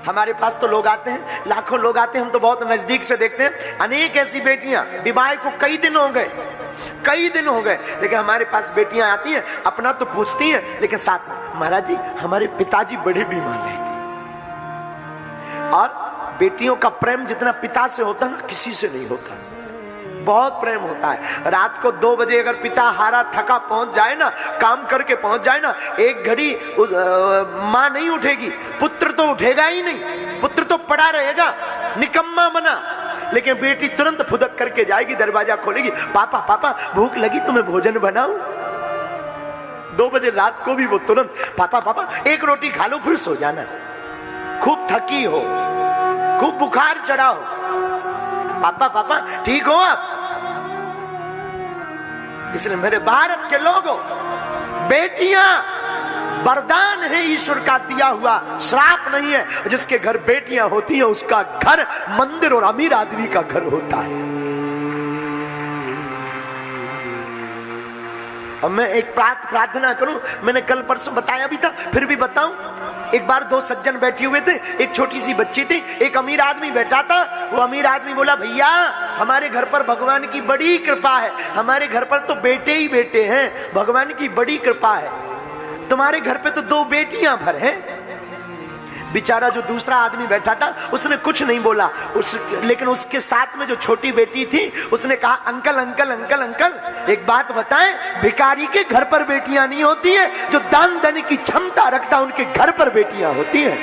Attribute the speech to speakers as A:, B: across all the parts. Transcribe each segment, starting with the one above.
A: हमारे पास तो लोग आते हैं, लाखों लोग आते हैं, हम तो बहुत नजदीक से देखते हैं। अनेक ऐसी बेटियां विवाह को कई दिन हो गए, लेकिन हमारे पास बेटियां आती हैं, अपना तो पूछती हैं, लेकिन साथ महाराज जी हमारे पिताजी बड़े बीमार रहे थे। और बेटियों का प्रेम जितना पिता से होता है ना, किसी से नहीं होता। बहुत प्रेम होता है। रात को 2 बजे अगर पिता हारा थका पहुंच जाए ना, काम करके पहुंच जाए ना, एक घड़ी मां नहीं उठेगी, पुत्र तो उठेगा ही नहीं, पुत्र तो पड़ा रहेगा निकम्मा बना। लेकिन बेटी तुरंत फुदक करके जाएगी, दरवाजा खोलेगी, पापा पापा भूख लगी, तुम्हें भोजन बनाऊं। 2 बजे रात को भी वो तुरंत पापा पापा एक रोटी खा लो, फिर सो जाना। खूब थकी हो, खूब बुखार चढ़ा हो, पापा पापा ठीक हो आप। इसलिए मेरे भारत के लोगों, बेटियां वरदान है, ईश्वर का दिया हुआ, श्राप नहीं है। जिसके घर बेटियां होती हैं उसका घर मंदिर और अमीर आदमी का घर होता है। और मैं एक प्रार्थना करूं, मैंने कल परसों बताया भी था, फिर भी बताऊं। एक बार 2 सज्जन बैठे हुए थे, एक छोटी सी बच्ची थी, एक अमीर आदमी बैठा था। वो अमीर आदमी बोला, भैया हमारे घर पर भगवान की बड़ी कृपा है, हमारे घर पर तो बेटे ही बेटे हैं, भगवान की बड़ी कृपा है। तुम्हारे घर पे तो 2 बेटियां भर हैं। बेचारा जो दूसरा आदमी बैठा था उसने कुछ नहीं बोला, लेकिन उसके साथ में जो छोटी बेटी थी उसने कहा, अंकल अंकल अंकल अंकल एक बात बताएं, भिखारी के घर पर बेटियां नहीं होती हैं, जो दान देने की क्षमता रखता है उनके घर पर बेटियां होती हैं।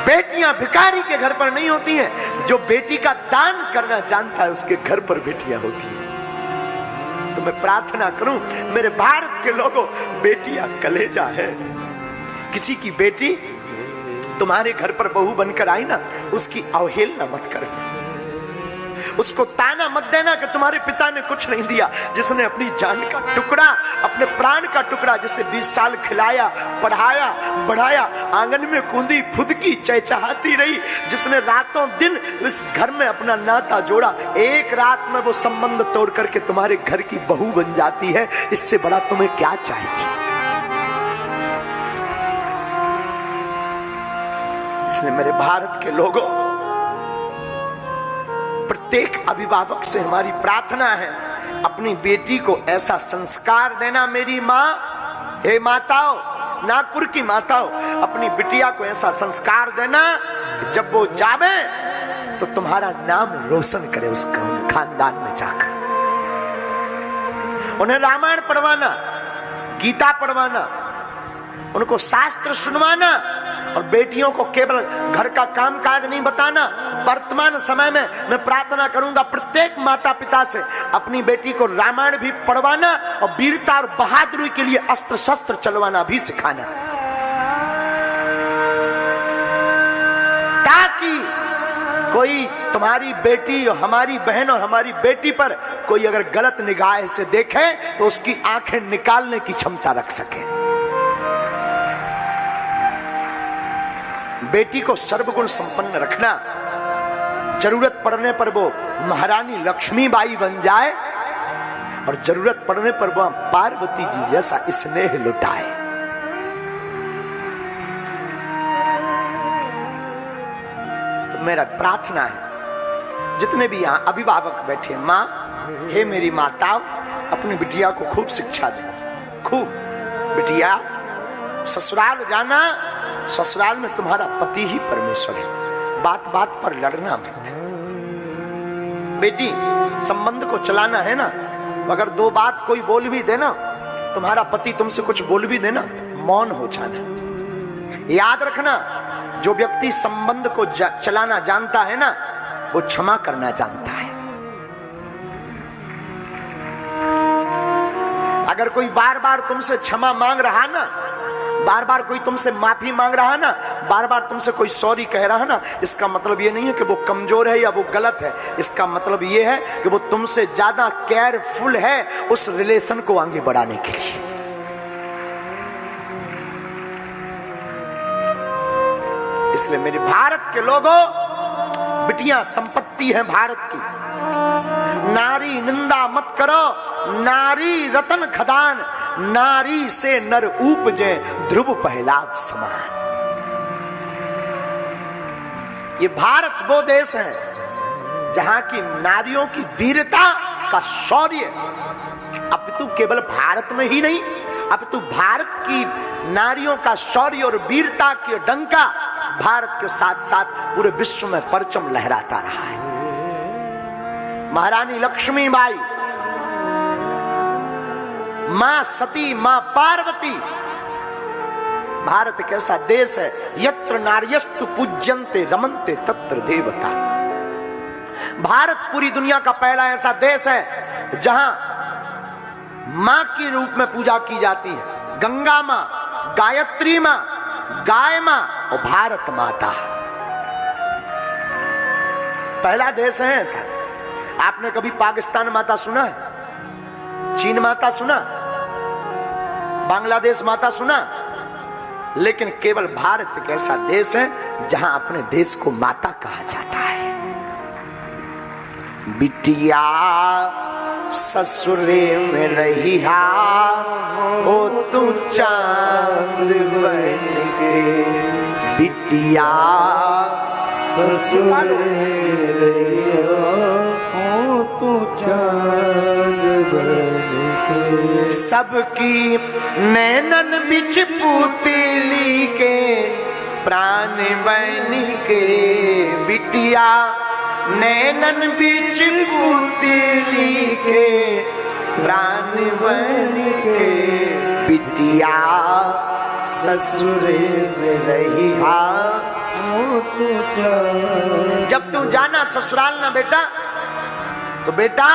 A: बेटियां भिखारी के घर पर नहीं होती हैं, जो बेटी का दान करना जानता है उसके घर पर बेटियां होती हैं। तो मैं प्रार्थना करूं, मेरे भारत के लोगों, बेटियां कलेजा है। किसी की बेटी तुम्हारे घर पर बहू बनकर आई ना, उसकी अवहेलना मत करना, उसको ताना मत देना कि तुम्हारे पिता ने कुछ नहीं दिया। जिसने अपनी जान का टुकड़ा, अपने प्राण का टुकड़ा, जिसे 20 साल खिलाया, पढ़ाया, बढ़ाया, आंगन में कूदी फुदकी चहचहाती रही, जिसने रातों दिन इस घर में अपना नाता जोड़ा, एक रात में वो संबंध तोड़ करके तुम्हारे घर की बहू बन जाती है, इससे बड़ा तुम्हें क्या चाहिए। इसलिए मेरे भारत के लोगों, प्रत्येक अभिभावक से हमारी प्रार्थना है, अपनी बेटी को ऐसा संस्कार देना। मेरी माँ, हे माताओं, नागपुर की माताओं, अपनी बिटिया को ऐसा संस्कार देना कि जब वो जावे तो तुम्हारा नाम रोशन करे उस खानदान में जाकर। उन्हें रामायण पढ़वाना, गीता पढ़वाना, उनको शास्त्र सुनवाना, और बेटियों को केवल घर का कामकाज नहीं बताना। वर्तमान समय में मैं प्रार्थना करूंगा प्रत्येक माता पिता से, अपनी बेटी को रामायण भी पढ़वाना और वीरता और बहादुरी के लिए अस्त्र शस्त्र चलवाना भी सिखाना, ताकि कोई तुम्हारी बेटी और हमारी बहन और हमारी बेटी पर कोई अगर गलत निगाह से देखे तो उसकी आंखें निकालने की क्षमता रख सके। बेटी को सर्वगुण संपन्न रखना, जरूरत पड़ने पर वो महारानी लक्ष्मीबाई बन जाए और जरूरत पड़ने पर वो पार्वती जी जैसा स्नेह लुटाए। तो मेरा प्रार्थना है, जितने भी यहाँ अभिभावक बैठे, माँ, हे मेरी माताओं, अपनी बिटिया को खूब शिक्षा दे, खूब। बिटिया, ससुराल जाना, ससुराल में तुम्हारा पति ही परमेश्वर है, बात बात पर लड़ना मत। बेटी, संबंध को चलाना है ना, अगर 2 बात कोई बोल भी देना, तुम्हारा पति तुमसे कुछ बोल भी देना, मौन हो जाना। याद रखना, जो व्यक्ति संबंध को चलाना जानता है ना, वो क्षमा करना जानता है। अगर कोई बार बार तुमसे क्षमा मांग रहा ना, बार बार कोई तुमसे माफी मांग रहा ना, बार बार तुमसे कोई सॉरी कह रहा ना, इसका मतलब ये नहीं है कि वो कमजोर है या वो गलत है। इसका मतलब ये है कि वो तुमसे ज्यादा केयरफुल है उस रिलेशन को आगे बढ़ाने के लिए। इसलिए मेरे भारत के लोगों, बिटियां संपत्ति है भारत की। नारी निंदा मत करो, नारी रतन खदान। नारी से नर उपजे ध्रुव प्रहलाद समान। ये भारत वो देश है जहां की नारियों की वीरता का शौर्य अब तो केवल भारत में ही नहीं, अब तो भारत की नारियों का शौर्य और वीरता की डंका भारत के साथ साथ पूरे विश्व में परचम लहराता रहा है। महारानी लक्ष्मीबाई, मां सती, मां पार्वती। भारत एक ऐसा देश है यत्र नार्यस्तु पूज्यन्ते रमन्ते तत्र देवता। भारत पूरी दुनिया का पहला ऐसा देश है जहां मां के रूप में पूजा की जाती है। गंगा मां, गायत्री मां, गाय मां और भारत माता। पहला देश है ऐसा। आपने कभी पाकिस्तान माता सुना है? चीन माता सुना? बांग्लादेश माता सुना? लेकिन केवल भारत एक ऐसा देश है जहां अपने देश को माता कहा जाता है। बिटिया ससुरे में रही हो तू चांद बन के, बिटिया ससुरे में रही हो तू चांद बन के। सबकी नैनन बिच पुतली के प्राण बन के, बिटिया नैनन बिच पुतली के प्राण बन के, बिटिया ससुरे में रही हो तू। जब तू जाना ससुराल ना बेटा, तो बेटा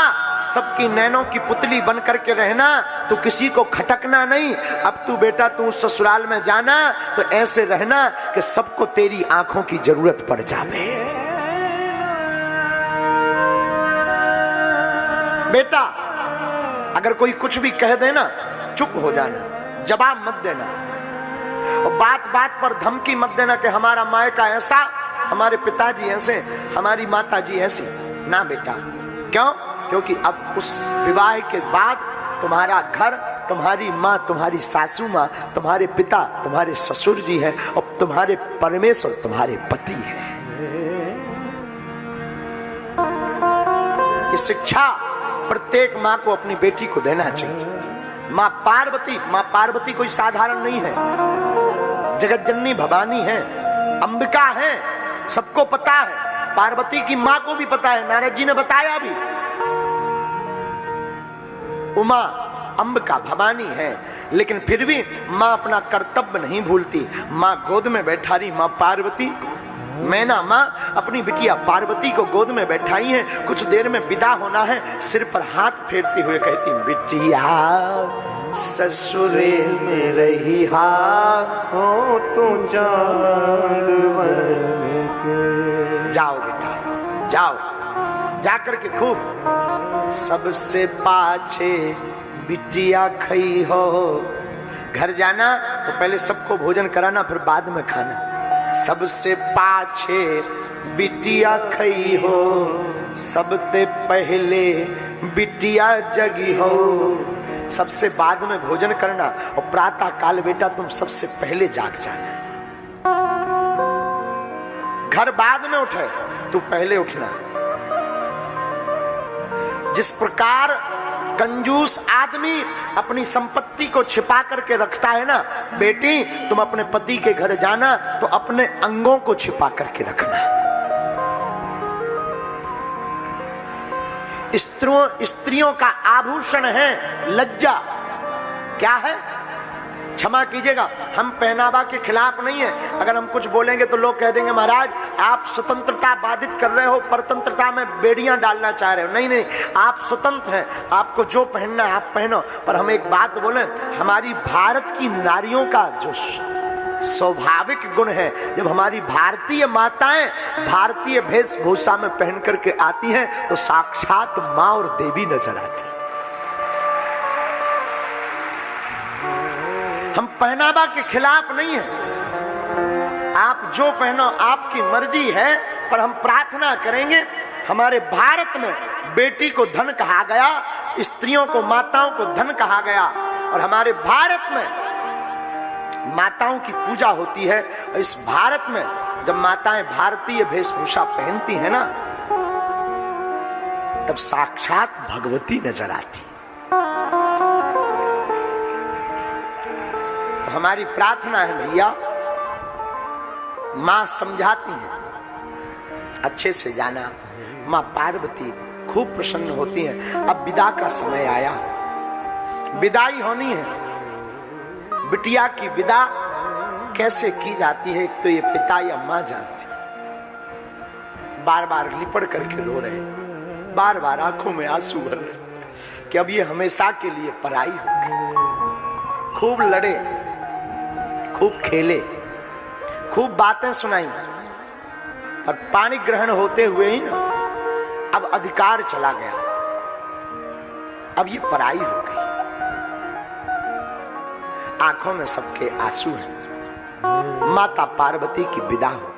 A: सबकी नैनों की पुतली बन करके रहना, तो किसी को खटकना नहीं। अब तू बेटा तू ससुराल में जाना तो ऐसे रहना कि सबको तेरी आंखों की जरूरत पड़ जाए। बेटा अगर कोई कुछ भी कह देना चुप हो जाना, जवाब मत देना, और बात बात पर धमकी मत देना कि हमारा मायका ऐसा, हमारे पिताजी ऐसे, हमारी माताजी ऐसी। ना बेटा, क्यों? क्योंकि अब उस विवाह के बाद तुम्हारा घर, तुम्हारी माँ, तुम्हारी सासू माँ, तुम्हारे पिता, तुम्हारे ससुर जी हैं, और तुम्हारे परमेश्वर तुम्हारे पति हैं। ये शिक्षा प्रत्येक माँ को अपनी बेटी को देना चाहिए। माँ पार्वती कोई साधारण नहीं है, जगत जननी भवानी है, अंबिका है, सबको पता है। पार्वती की माँ को भी पता है, नारद जी ने बताया भी। उमा अंबिका भवानी है, लेकिन फिर भी माँ अपना कर्तव्य नहीं भूलती। माँ गोद में बैठा रही माँ पार्वती, मैना माँ अपनी बिटिया पार्वती को गोद में बैठाई है। कुछ देर में विदा होना है, सिर पर हाथ फेरते हुए कहती, बिटिया ससुरे में रही हो तू चांद बन के। जाओ बेटा जाओ, जाकर के खूब सबसे पाछे बिटिया खई हो। घर जाना तो पहले सबको भोजन कराना, फिर बाद में खाना। सबसे पाछे बिटिया खई हो, सबसे पहले बिटिया जगी हो। सबसे बाद में भोजन करना, और प्रातः काल बेटा तुम सबसे पहले जाग जाना। घर बाद में उठे, तू पहले उठना। जिस प्रकार कंजूस आदमी अपनी संपत्ति को छिपा करके रखता है ना, बेटी तुम अपने पति के घर जाना तो अपने अंगों को छिपा करके रखना। स्त्रियों का आभूषण है लज्जा। क्या है? क्षमा कीजिएगा, हम पहनावा के खिलाफ नहीं है। अगर हम कुछ बोलेंगे तो लोग कह देंगे महाराज आप स्वतंत्रता बाधित कर रहे हो, परतंत्रता में बेड़ियां डालना चाह रहे हो। नहीं नहीं, आप स्वतंत्र हैं, आपको जो पहनना है आप पहनो। पर हम एक बात बोलें, हमारी भारत की नारियों का जो स्वाभाविक गुण है, जब हमारी भारतीय माताएं भारतीय वेशभूषा में पहन करके आती हैं तो साक्षात माँ और देवी नजर आती। हम पहनावा के खिलाफ नहीं है, आप जो पहनो आपकी मर्जी है। पर हम प्रार्थना करेंगे, हमारे भारत में बेटी को धन कहा गया, स्त्रियों को, माताओं को धन कहा गया। और हमारे भारत में माताओं की पूजा होती है। और इस भारत में जब माताएं भारतीय वेशभूषा पहनती हैं ना, तब साक्षात भगवती नजर आती। तो हमारी प्रार्थना है भैया, मां समझाती है, अच्छे से जाना। मां पार्वती खूब प्रसन्न होती हैं। अब विदा का समय आया, विदाई होनी है। बिटिया की विदा कैसे की जाती है, एक तो ये पिता या मां जानती। बार बार लिपट करके रो रहे, बार बार आंखों में आंसू भर रहे कि अब ये हमेशा के लिए पराई हो गई। खूब लड़े, खूब खेले, खूब बातें सुनाई, और पानी ग्रहण होते हुए ही ना अब अधिकार चला गया। अब ये पराई हो गई। आंखों में सबके आंसू हैं। माता पार्वती की विदा हो